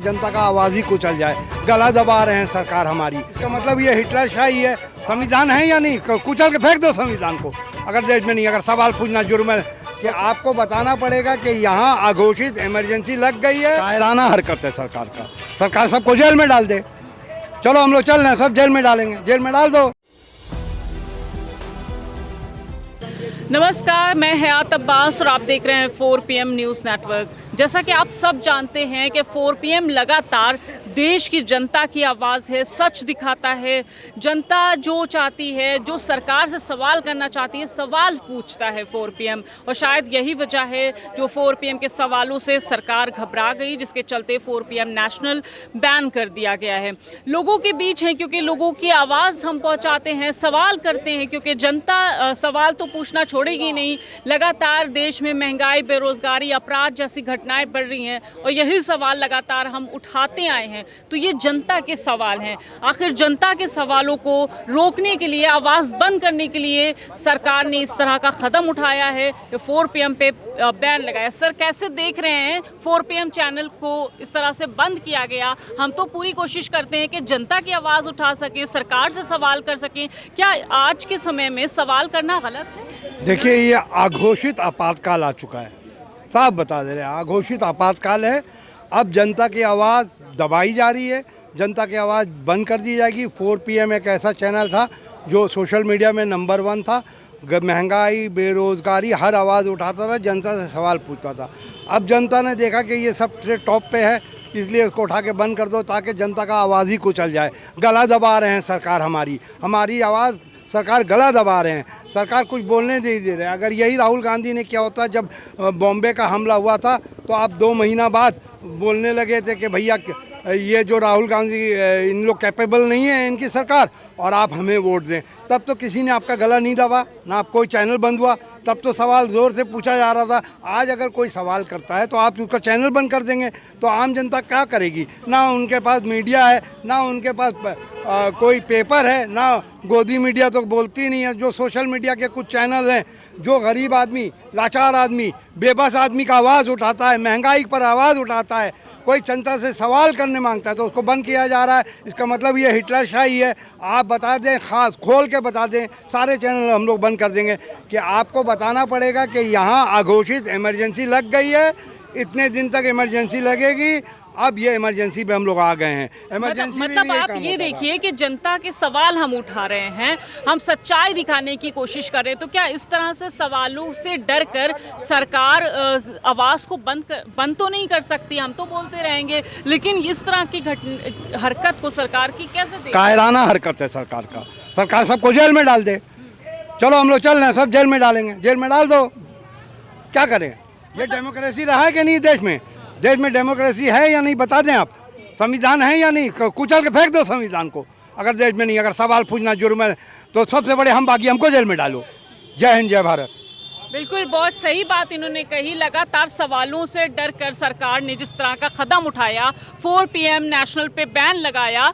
जनता का आवाज ही कुचल जाए, गला दबा रहे हैं सरकार हमारी। इसका मतलब ये हिटलर शाही है। संविधान है या नहीं, कुचल के फेंक दो संविधान को। अगर देश में नहीं, अगर सवाल पूछना जुर्म है कि आपको बताना पड़ेगा कि यहाँ अघोषित इमरजेंसी लग गई है। कायराना हरकत है सरकार का। सरकार सबको जेल में डाल दे। चलो हम लोग चल रहे हैं, सब जेल में डालेंगे, जेल में डाल दो। नमस्कार, मैं हयात अब्बास और आप देख रहे हैं 4 PM न्यूज़ नेटवर्क। जैसा कि आप सब जानते हैं कि 4 PM लगातार देश की जनता की आवाज़ है, सच दिखाता है। जनता जो चाहती है, जो सरकार से सवाल करना चाहती है, सवाल पूछता है 4 PM। और शायद यही वजह है जो 4 PM के सवालों से सरकार घबरा गई, जिसके चलते 4 PM नेशनल बैन कर दिया गया है। लोगों के बीच है क्योंकि लोगों की आवाज़ हम पहुंचाते हैं, सवाल करते हैं, क्योंकि जनता सवाल तो पूछना छोड़ेगी नहीं। लगातार देश में महंगाई, बेरोजगारी, अपराध जैसी घटनाएं बढ़ रही हैं और यही सवाल लगातार हम उठाते आए हैं। तो ये जनता के सवाल हैं। आखिर जनता के सवालों को रोकने के लिए, आवाज़ बंद करने के लिए सरकार ने इस तरह का कदम उठाया है, 4 PM पे बैन लगाया। सर, कैसे देख रहे हैं 4 PM चैनल को इस तरह से बंद किया गया? हम तो पूरी कोशिश करते हैं कि जनता की आवाज़ उठा सकें, सरकार से सवाल कर सकें। क्या आज के समय में सवाल करना गलत है? देखिए, ये अघोषित आपातकाल आ चुका है। साफ बता दे रहे हैं, अघोषित आपातकाल है। अब जनता की आवाज़ दबाई जा रही है, जनता की आवाज़ बंद कर दी जाएगी। 4 PM एक ऐसा चैनल था जो सोशल मीडिया में नंबर 1 था। महंगाई, बेरोज़गारी, हर आवाज़ उठाता था, जनता से सवाल पूछता था। अब जनता ने देखा कि ये सबसे टॉप पे है, इसलिए इसको उठा के बंद कर दो ताकि जनता का आवाज़ ही कुचल जाए। गला दबा रहे हैं सरकार हमारी आवाज़ सरकार गला दबा रहे हैं। सरकार कुछ बोलने नहीं दे रहे। अगर यही राहुल गांधी ने किया होता जब बॉम्बे का हमला हुआ था, तो आप 2 महीना बाद बोलने लगे थे कि भैया ये जो राहुल गांधी, इन लोग कैपेबल नहीं है इनकी सरकार, और आप हमें वोट दें। तब तो किसी ने आपका गला नहीं दबा, ना आप कोई चैनल बंद हुआ। तब तो सवाल ज़ोर से पूछा जा रहा था। आज अगर कोई सवाल करता है तो आप उसका चैनल बंद कर देंगे, तो आम जनता क्या करेगी? ना उनके पास मीडिया है, ना उनके पास कोई पेपर है, ना गोदी मीडिया तो बोलती नहीं है। जो सोशल मीडिया के कुछ चैनल हैं, जो गरीब आदमी, लाचार आदमी, बेबस आदमी का आवाज़ उठाता है, महंगाई पर आवाज़ उठाता है, कोई जनता से सवाल करने मांगता है, तो उसको बंद किया जा रहा है। इसका मतलब ये हिटलर शाही है। आप बता दें, खास खोल के बता दें, सारे चैनल हम लोग बंद कर देंगे कि आपको बताना पड़ेगा कि यहाँ अघोषित इमरजेंसी लग गई है, इतने दिन तक इमरजेंसी लगेगी। अब ये इमरजेंसी पे हम लोग आ गए हैं। इमरजेंसी मतलब आप ये देखिए कि जनता के सवाल हम उठा रहे हैं, हम सच्चाई दिखाने की कोशिश कर रहे हैं। तो क्या इस तरह से सवालों से डर कर सरकार आवाज़ को बंद तो नहीं कर सकती? हम तो बोलते रहेंगे, लेकिन इस तरह की हरकत को सरकार की कैसे देखें? कायराना हरकत है सरकार का। सरकार सबको जेल में डाल दे। चलो हम लोग चल रहे हैं, सब जेल में डालेंगे, जेल में डाल दो। क्या करें? ये डेमोक्रेसी रहा है कि नहीं देश में? देश में डेमोक्रेसी है या नहीं, बता दें आप। संविधान है या नहीं, कुचल के फेंक दो संविधान को। अगर देश में नहीं, अगर सवाल पूछना जुर्म है तो सबसे बड़े हम बाकी, हमको जेल में डालो। जय हिंद, जय भारत। बिल्कुल, बहुत सही बात इन्होंने कही। लगातार सवालों से डर कर सरकार ने जिस तरह का कदम उठाया, 4 PM नेशनल पे बैन लगाया।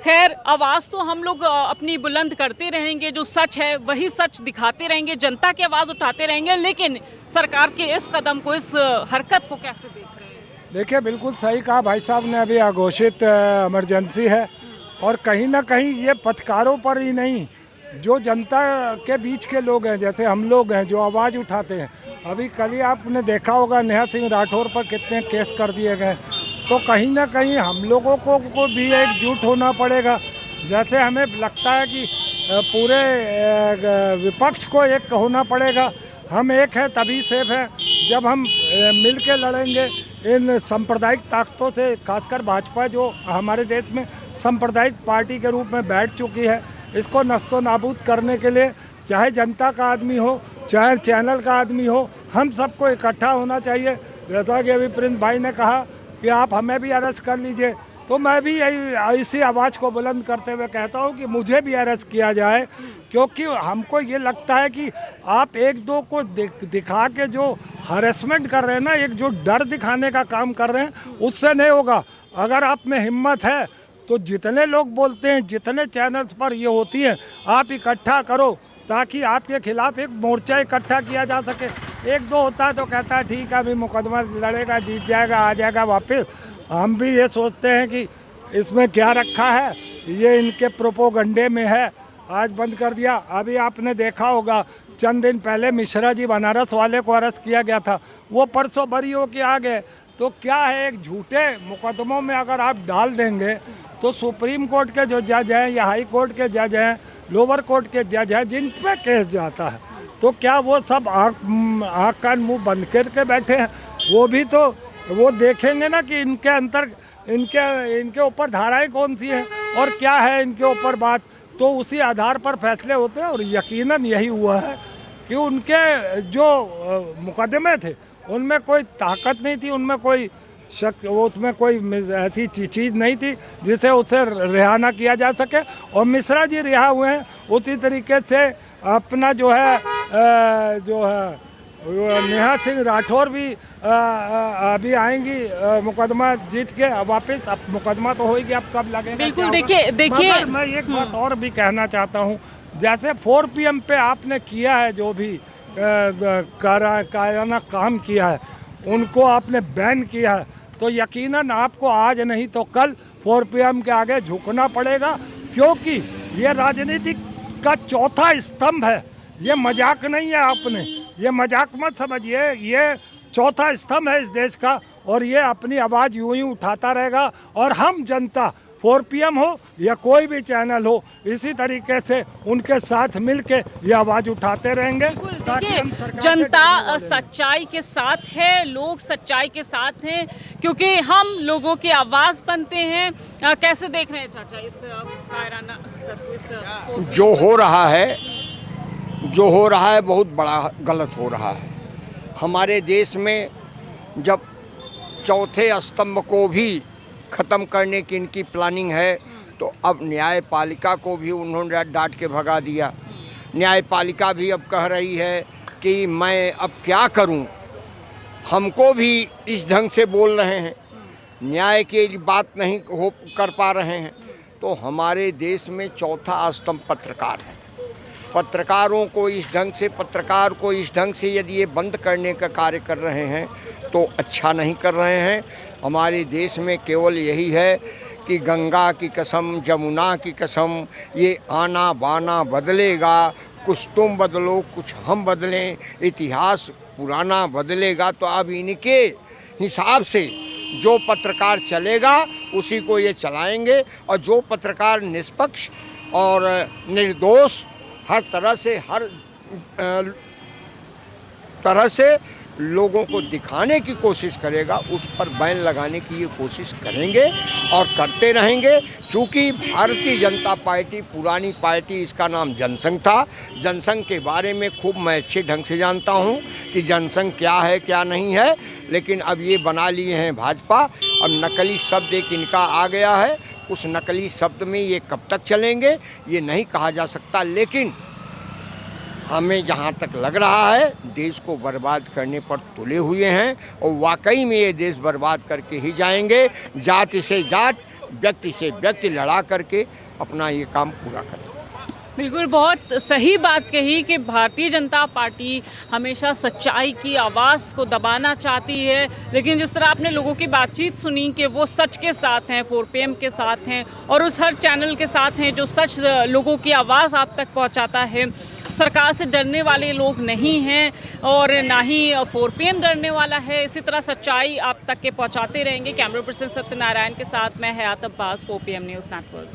खैर, आवाज़ तो हम लोग अपनी बुलंद करते रहेंगे, जो सच है वही सच दिखाते रहेंगे, जनता की आवाज़ उठाते रहेंगे। लेकिन सरकार के इस कदम को, इस हरकत को कैसे देख रहे हैं? देखिए, बिल्कुल सही कहा भाई साहब ने। अभी अघोषित इमरजेंसी है, और कहीं ना कहीं ये पत्रकारों पर ही नहीं, जो जनता के बीच के लोग हैं, जैसे हम लोग हैं जो आवाज़ उठाते हैं। अभी कल ही आपने देखा होगा नेहा सिंह राठौर पर कितने केस कर दिए गए। तो कहीं ना कहीं हम लोगों को भी एकजुट होना पड़ेगा। जैसे हमें लगता है कि पूरे विपक्ष को एक होना पड़ेगा। हम एक हैं तभी सेफ हैं जब हम मिल के लड़ेंगे इन सांप्रदायिक ताकतों से, खासकर भाजपा जो हमारे देश में सांप्रदायिक पार्टी के रूप में बैठ चुकी है। इसको नस्तो नाबूद करने के लिए चाहे जनता का आदमी हो, चाहे चैनल का आदमी हो, हम सबको इकट्ठा होना चाहिए। जैसा कि अभी प्रिंस भाई ने कहा कि आप हमें भी अरेस्ट कर लीजिए, तो मैं भी यही इसी आवाज़ को बुलंद करते हुए कहता हूँ कि मुझे भी अरेस्ट किया जाए। क्योंकि हमको ये लगता है कि आप एक दो को दिखा के जो हरेसमेंट कर रहे हैं ना, एक जो डर दिखाने का काम कर रहे हैं, उससे नहीं होगा। अगर आप में हिम्मत है तो जितने लोग बोलते हैं, जितने चैनल्स पर ये होती हैं, आप इकट्ठा करो ताकि आपके खिलाफ एक मोर्चा इकट्ठा किया जा सके। एक दो होता है तो कहता है ठीक है अभी मुकदमा लड़ेगा, जीत जाएगा, आ जाएगा वापस। हम भी ये सोचते हैं कि इसमें क्या रखा है, ये इनके प्रोपोगंडे में है, आज बंद कर दिया। अभी आपने देखा होगा चंद दिन पहले मिश्रा जी बनारस वाले को अरेस्ट किया गया था, वो परसों बरी होके आ गए। तो क्या है, एक झूठे मुकदमों में अगर आप डाल देंगे तो सुप्रीम कोर्ट के जो जज हैं या हाई कोर्ट के जज हैं, लोअर कोर्ट के जज हैं, जिन पे केस जाता है, तो क्या वो सब आँख कान मुंह बंद करके बैठे हैं? वो भी तो वो देखेंगे ना कि इनके अंतर इनके ऊपर धाराएं कौन सी हैं और क्या है इनके ऊपर बात, तो उसी आधार पर फैसले होते हैं। और यकीनन यही हुआ है कि उनके जो मुकदमे थे उनमें कोई ताकत नहीं थी, उनमें कोई शक, उसमें कोई ऐसी चीज़ नहीं थी जिसे उसे रिहा ना किया जा सके। और मिश्रा जी रिहा हुए हैं, उसी तरीके से अपना जो है नेहा सिंह राठौर भी अभी आएंगी मुकदमा जीत के वापस। अब मुकदमा तो होगी, अब कब लगेगा बिल्कुल। क्या देखिए मगर मैं एक बात और भी कहना चाहता हूँ, जैसे 4 PM पे आपने किया है, जो भी कायराना काम किया है, उनको आपने बैन किया है, तो यकीनन आपको आज नहीं तो कल 4 PM के आगे झुकना पड़ेगा, क्योंकि ये राजनीति का चौथा स्तंभ है। ये मजाक नहीं है, आपने ये मजाक मत समझिए, ये चौथा स्तंभ है इस देश का, और ये अपनी आवाज़ यूं ही उठाता रहेगा। और हम जनता 4 PM हो या कोई भी चैनल हो, इसी तरीके से उनके साथ मिलके ये आवाज़ उठाते रहेंगे। देखिए, जनता सच्चाई के साथ है, लोग सच्चाई के साथ हैं, क्योंकि हम लोगों की आवाज़ बनते हैं। कैसे देख रहे हैं चाचा इस कायराना जो हो रहा है बहुत बड़ा गलत हो रहा है। हमारे देश में जब चौथे स्तंभ को भी ख़त्म करने की इनकी प्लानिंग है, तो अब न्यायपालिका को भी उन्होंने डांट के भगा दिया। न्यायपालिका भी अब कह रही है कि मैं अब क्या करूं, हमको भी इस ढंग से बोल रहे हैं, न्याय की बात नहीं हो कर पा रहे हैं। तो हमारे देश में चौथा स्तंभ पत्रकार है। पत्रकार को इस ढंग से यदि ये बंद करने का कार्य कर रहे हैं तो अच्छा नहीं कर रहे हैं। हमारे देश में केवल यही है कि गंगा की कसम, जमुना की कसम, ये आना बाना बदलेगा, कुछ तुम बदलो कुछ हम बदलें, इतिहास पुराना बदलेगा। तो अब इनके हिसाब से जो पत्रकार चलेगा उसी को ये चलाएंगे, और जो पत्रकार निष्पक्ष और निर्दोष हर तरह से लोगों को दिखाने की कोशिश करेगा, उस पर बैन लगाने की ये कोशिश करेंगे और करते रहेंगे। चूँकि भारतीय जनता पार्टी पुरानी पार्टी, इसका नाम जनसंघ था। जनसंघ के बारे में खूब मैं अच्छे ढंग से जानता हूँ कि जनसंघ क्या है क्या नहीं है, लेकिन अब ये बना लिए हैं भाजपा। अब नकली शब्द एक इनका आ गया है, उस नकली शब्द में ये कब तक चलेंगे ये नहीं कहा जा सकता। लेकिन हमें जहाँ तक लग रहा है देश को बर्बाद करने पर तुले हुए हैं, और वाकई में ये देश बर्बाद करके ही जाएंगे। जाति से जात, व्यक्ति से व्यक्ति लड़ा करके अपना ये काम पूरा करें। बिल्कुल, बहुत सही बात कही कि भारतीय जनता पार्टी हमेशा सच्चाई की आवाज़ को दबाना चाहती है, लेकिन जिस तरह आपने लोगों की बातचीत सुनी कि वो सच के साथ हैं, 4 PM के साथ हैं, और उस हर चैनल के साथ हैं जो सच लोगों की आवाज़ आप तक पहुंचाता है। सरकार से डरने वाले लोग नहीं हैं और ना ही 4 PM डरने वाला है। इसी तरह सच्चाई आप तक के पहुंचाते रहेंगे। कैमरा पर्सन सत्यनारायण के साथ मैं हयात अब्बास, 4 PM न्यूज़ नेटवर्क।